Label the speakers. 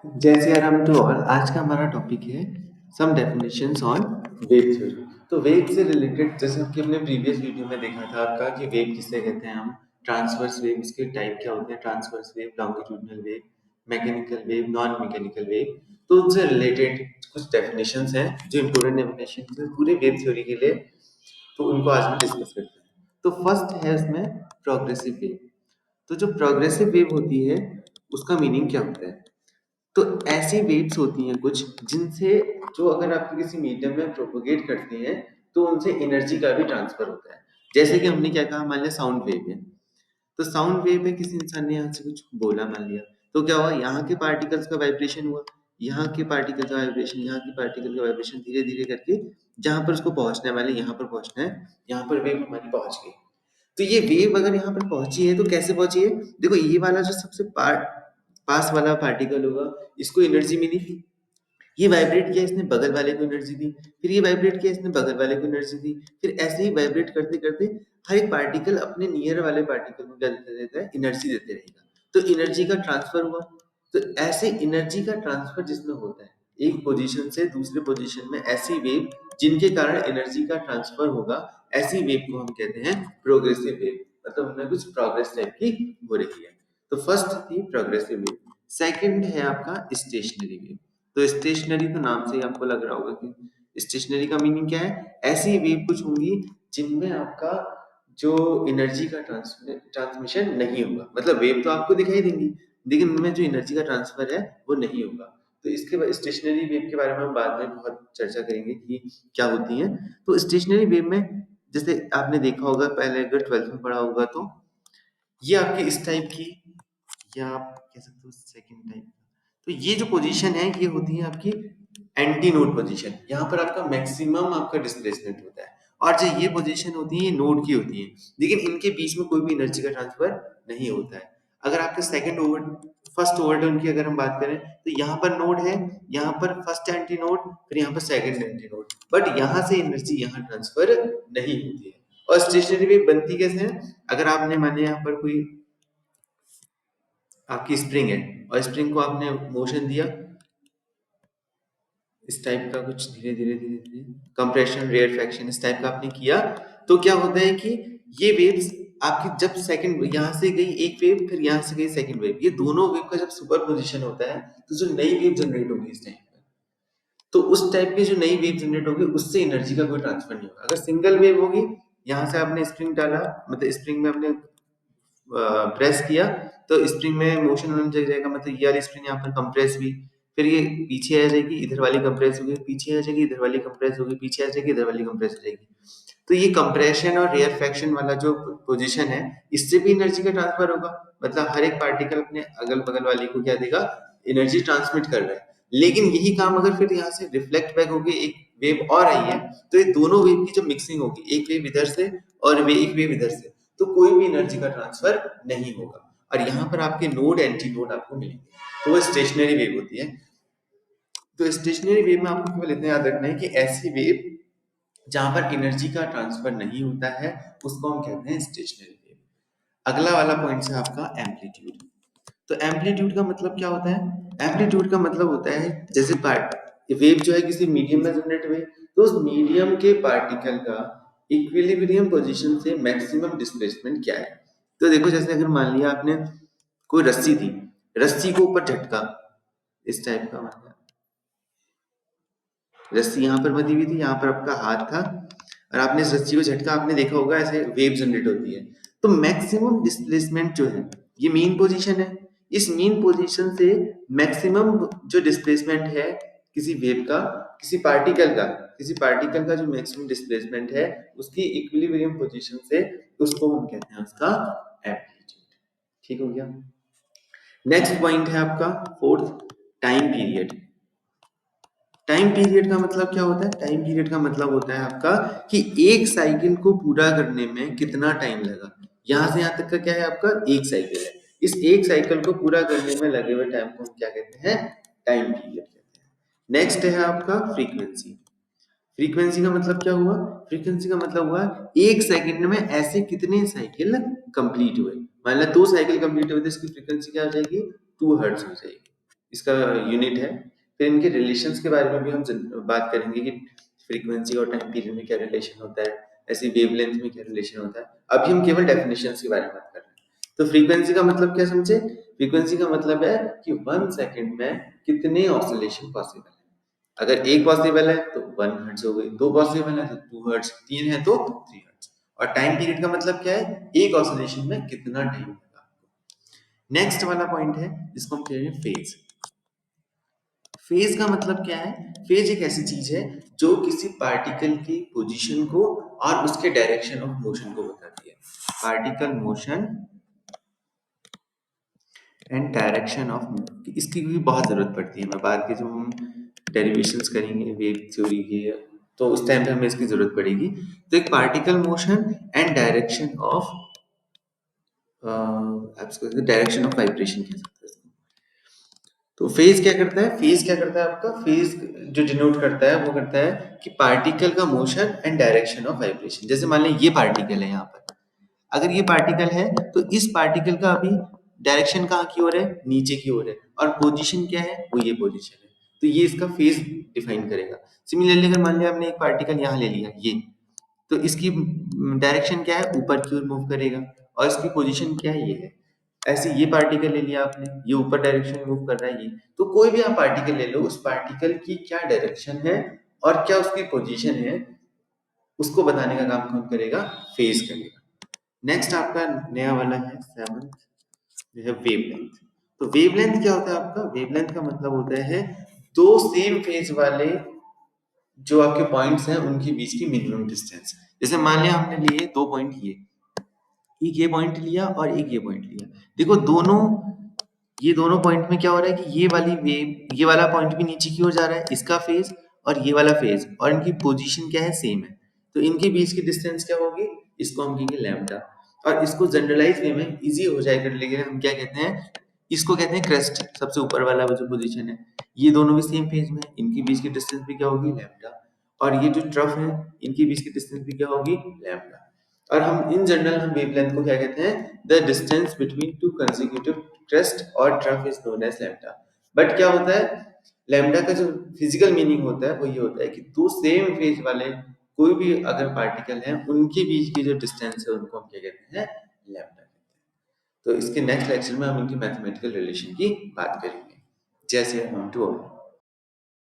Speaker 1: जैसे यार हम तो और आज का हमारा टॉपिक है सम डेफिनेशंस ऑन वेव थ्योरी। तो वेव से रिलेटेड जैसे कि हमने प्रीवियस वीडियो में देखा था आपका कि वेव किसे कहते हैं हम, ट्रांसवर्स वेव, इसके टाइप क्या होते हैं, transverse wave, longitudinal wave, mechanical wave, non mechanical wave. तो उनसे रिलेटेड कुछ डेफिनेशंस हैं जो इम्पोर्टेंट डेफिनेशंस हैं पूरे वेव थ्योरी के लिए, तो उनको आज हम डिस्कस करते हैं। तो फर्स्ट है इसमें प्रोग्रेसिव वेव। तो जो प्रोग्रेसिव वेव होती है उसका मीनिंग क्या होता है? तो ऐसी वेव्स होती हैं कुछ जिनसे, जो अगर आप किसी मीडियम में प्रोपोगेट करते हैं तो उनसे एनर्जी का भी ट्रांसफर होता है। जैसे कि हमने क्या कहा, मान लिया साउंड वेव है। तो साउंड वेव में किसी इंसान ने यहाँ से कुछ बोला, मान लिया, तो क्या हुआ, यहाँ के पार्टिकल्स का वाइब्रेशन हुआ, यहाँ के पार्टिकल का वाइब्रेशन, यहाँ की पार्टिकल का वाइब्रेशन, धीरे धीरे करके जहां पर उसको पहुंचना है, मान लिया यहाँ पर पहुंचना है, यहाँ पर वेव हमारी पहुंच गई। तो ये वेव अगर यहाँ पर पहुंची है तो कैसे पहुंची है? देखो, ये वाला जो सबसे पास वाला पार्टिकल होगा, इसको एनर्जी मिली, ये वाइब्रेट किया, इसने बगल वाले को एनर्जी दी, फिर ये वाइब्रेट किया, इसने बगल वाले को एनर्जी दी, फिर ऐसे ही वाइब्रेट करते करते हर एक पार्टिकल अपने नियर वाले पार्टिकल को क्या देते रहता है, एनर्जी देते रहेगा। तो एनर्जी का ट्रांसफर हुआ। तो ऐसे एनर्जी का ट्रांसफर जिसमें होता है एक पोजीशन से दूसरे पोजीशन में, ऐसी वेव जिनके कारण एनर्जी का ट्रांसफर होगा, ऐसी वेव को हम कहते हैं प्रोग्रेसिव वेव। मतलब हमें कुछ प्रोग्रेस टाइप की हो रही है। तो फर्स्ट थी प्रोग्रेसिव वेव। सेकंड है आपका स्टेशनरी वेव। तो स्टेशनरी तो नाम से ही आपको लग रहा होगा कि स्टेशनरी का मीनिंग क्या है। ऐसी वेव कुछ होंगी जिनमें आपका जो एनर्जी का ट्रांसमिशन नहीं होगा, मतलब वेव तो आपको दिखाई देंगी लेकिन उनमें जो एनर्जी का ट्रांसफर है वो नहीं होगा। तो इसके बाद स्टेशनरी वेव के बारे में हम बाद में बहुत चर्चा करेंगे कि क्या होती है। तो स्टेशनरी वेव में जैसे आपने देखा होगा पहले, अगर 12th में पढ़ा होगा, तो ये आपकी इस टाइप की, या आप कह सकते हो सेकंड टाइप। तो ये जो पोजीशन है ये होती है आपकी एंटी नोड पोजीशन। यहाँ पर आपका मैक्सिमम आपका डिस्प्लेसमेंट होता है, और जो ये पोजीशन होती है ये नोड की होती है, लेकिन इनके बीच में कोई भी एनर्जी का ट्रांसफर नहीं होता है। अगर आपके सेकंड ओवर फर्स्ट ओवरडोन की अगर हम बात करें, तो यहाँ पर नोड है, यहाँ पर फर्स्ट एंटी नोड, फिर यहाँ पर सेकंड एंटी नोड, बट यहाँ से एनर्जी यहाँ ट्रांसफर नहीं होती है। और स्टेशनरी वेव बनती कैसे है? अगर आपने माने यहाँ पर कोई आपकी स्प्रिंग है और स्प्रिंग को आपने मोशन दिया इस टाइप का, कुछ धीरे धीरे धीरे धीरे कंप्रेशन, रेयरफेक्शन इस टाइप का आपने किया, तो क्या होता है कि ये वेव्स आपकी जब सेकंड यहाँ से गई एक वेव, फिर यहाँ से गई सेकंड वेव, ये दोनों वेव का जब सुपर पोजिशन होता है तो जो नई वेव जनरेट होगी इस टाइम पर, तो उस टाइप की जो नई वेव जनरेट होगी उससे एनर्जी का कोई ट्रांसफर नहीं होगा। अगर सिंगल वेव होगी, यहाँ से आपने स्प्रिंग डाला, मतलब स्प्रिंग में आपने प्रेस किया तो स्प्रिंग में मोशन होने लग जाएगा, मतलब ये वाली स्प्रिंग यहाँ पर कंप्रेस हुई, फिर ये पीछे आ जाएगी, इधर वाली कंप्रेस होगी, पीछे आ जाएगी, इधर वाली कंप्रेस होगी, पीछे आ जाएगी, इधर वाली कंप्रेस हो जाएगी। तो ये कंप्रेशन और रेयरफेक्शन वाला जो पोजीशन है, इससे भी एनर्जी का ट्रांसफर होगा। मतलब हर एक पार्टिकल अपने अगल बगल वाले को क्या देगा, एनर्जी ट्रांसमिट कर रहा है। लेकिन यही काम अगर फिर यहाँ से रिफ्लेक्ट बैक होके एक वेव और आई है, तो ये दोनों वेव की जो मिक्सिंग होगी, एक वेव इधर से और वे एक वेव इधर से, तो कोई भी एनर्जी का ट्रांसफर नहीं होगा, और यहाँ पर आपके नोड एंटी नोड आपको मिलेंगे। तो वो स्टेशनरी वेव होती है। तो स्टेशनरी वेव में आपको केवल इतना याद रखना है कि ऐसी वेव जहां पर एनर्जी का ट्रांसफर नहीं होता है उसको हम कहते हैं स्टेशनरी वेव। अगला वाला पॉइंट है आपका एम्पलीट्यूड। तो एम्पलीट्यूड का मतलब क्या होता है? एम्पलीट्यूड का मतलब होता है जैसे पार्ट वेव जो है किसी मीडियम में जनरेट हुई, तो उस मीडियम के पार्टिकल का इक्विलिब्रियम पोजीशन से मैक्सिमम डिस्प्लेसमेंट क्या है। तो देखो, जैसे अगर मान लिया आपने कोई रस्सी थी, रस्सी को ऊपर झटका इस टाइप का, मतलब रस्सी यहाँ पर बंधी हुई थी, यहाँ पर आपका हाथ था और आपने इस रस्सी को झटका, आपने देखा होगा ऐसे वेव जनरेट होती है। तो मैक्सिमम डिस्प्लेसमेंट जो है, ये मीन पोजीशन है, इस मीन पोजीशन से मैक्सिमम जो डिस्प्लेसमेंट है किसी वेव का, किसी पार्टिकल का, किसी पार्टिकल का जो मैक्सिमम डिस्प्लेसमेंट है उसकी इक्विलिब्रियम पोजीशन से, उसको हम कहते हैं उसका एम्पलीट्यूड। ठीक हो गया। नेक्स्ट पॉइंट है आपका fourth, time period. Time period का मतलब क्या होता है? टाइम पीरियड का मतलब होता है आपका कि एक साइकिल को पूरा करने में कितना टाइम लगा। यहां से यहां तक का क्या है आपका, एक साइकिल है। इस एक साइकिल को पूरा करने में लगे हुए टाइम को हम क्या कहते हैं? टाइम पीरियड कहते हैं। नेक्स्ट है आपका फ्रीक्वेंसी। फ्रीक्वेंसी का मतलब क्या हुआ? फ्रीक्वेंसी का मतलब हुआ एक सेकंड में ऐसे कितने साइकिल कंप्लीट हुए। मान लो 2 साइकिल कंप्लीट हुए तो इसकी फ्रीक्वेंसी क्या हो जाएगी? 2 हर्ट्ज हो जाएगी। इसका यूनिट है। फिर इनके रिलेशंस के बारे में भी हम बात करेंगे कि फ्रीक्वेंसी और टाइम पीरियड में क्या रिलेशन होता है, ऐसे वेवलेंथ में क्या रिलेशन होता है। अभी हम केवल डेफिनेशंस के बारे में बात कर रहे हैं। तो फ्रीक्वेंसी का मतलब क्या समझे? फ्रीक्वेंसी का मतलब है कि 1 सेकंड में कितने ऑसिलेशन पॉसिबल है। अगर एक पॉसिबल है तो 1 हर्ट्ज हो गई, दो पॉसिबल है तो 2 हर्ट्ज, तीन है तो 3 हर्ट्ज। और टाइम पीरियड का मतलब क्या है? एक ऑसिलेशन में कितना टाइम लगा। नेक्स्ट वाला पॉइंट है जिसको हम कह रहे हैं फेज। फेज का मतलब क्या है? फेज एक ऐसी चीज है जो किसी पार्टिकल की पोजीशन को और उसके डायरेक्शन ऑफ मोशन को बताती है। Particle motion and direction of, इसकी भी बहुत जरूरत पड़ती है। मैं बाद के जब हम डेरिवेशंस करेंगे वेव थ्योरी के, तो उस टाइम पे हमें इसकी जरूरत पड़ेगी। तो एक particle motion and direction of, direction of vibration कह सकते हैं। तो फेज क्या करता है? फेज क्या करता है आपका? फेज जो डिनोट करता है वो करता है कि पार्टिकल का motion and direction of vibration. जैसे मान लें ये पार्टिकल है यहाँ पर, अगर ये पार्टिकल है तो इस पार्टिकल का अभी डायरेक्शन कहाँ की ओर है? नीचे की ओर है। और पोजीशन क्या है? वो ये पोजीशन है। तो ये इसका फेज डिफाइन करेगा। सिमिलरली अगर मान लिया हमने एक पार्टिकल यहाँ ले लिया ये, तो इसकी डायरेक्शन क्या है? ऊपर की ओर मूव करेगा। और इसकी पोजीशन क्या है? ये है। ऐसे ये पार्टिकल ले लिया आपने, ये ऊपर डायरेक्शन में मूव कर रहा है ये। तो कोई भी आप पार्टिकल ले लो, उस पार्टिकल की क्या डायरेक्शन है और क्या उसकी पोजीशन है, उसको बताने का काम कौन करेगा? फेज करेगा। नेक्स्ट आपका नया वाला है 7th, जो है वेवलेंथ। तो वेवलेंथ क्या होता है आपका? वेवलेंथ का मतलब होता है दो सेम फेज वाले जो आपके पॉइंट्स हैं उनके बीच की मिनिमम डिस्टेंस। जैसे मान लिया हमने लिए दो पॉइंट, ये एक ये पॉइंट लिया और एक ये पॉइंट लिया। देखो दोनों, ये दोनों पॉइंट में क्या हो रहा है कि ये वाली वेव, ये वाला पॉइंट भी नीचे की ओर जा रहा है, इसका फेज और ये वाला फेज, और इनकी पोजीशन क्या है? सेम है। तो इनके बीच की डिस्टेंस क्या होगी? इसको हम कहेंगे लैम्डा। और इसको जनरलाइज वे में इजी हो जाएगा करने के लिए हम क्या कहते हैं? इसको कहते हैं क्रेस्ट, सबसे ऊपर वाला वो जो पोजीशन है। ये दोनों भी सेम फेज में, इनकी बीच की डिस्टेंस भी क्या होगी? लैम्डा। और ये जो ट्रफ है, इनकी बीच की डिस्टेंस भी क्या होगी? लैम्डा। और हम इन जनरल हम वेवलेंथ को क्या कहते हैं? The distance between two consecutive crest और trough is known as lambda. But क्या होता है? लैम्डा का जो फिजिकल मीनिंग होता है वो ये होता है कि दो सेम फेज वाले कोई भी अगर पार्टिकल हैं उनके बीच की जो डिस्टेंस है उनको हम क्या कहते हैं? लैम्डा कहते हैं। तो इसके नेक्स्ट लेक्चर में हम इनकी मैथमेटिकल रिलेशन की बात करेंगे। जैसे हम टू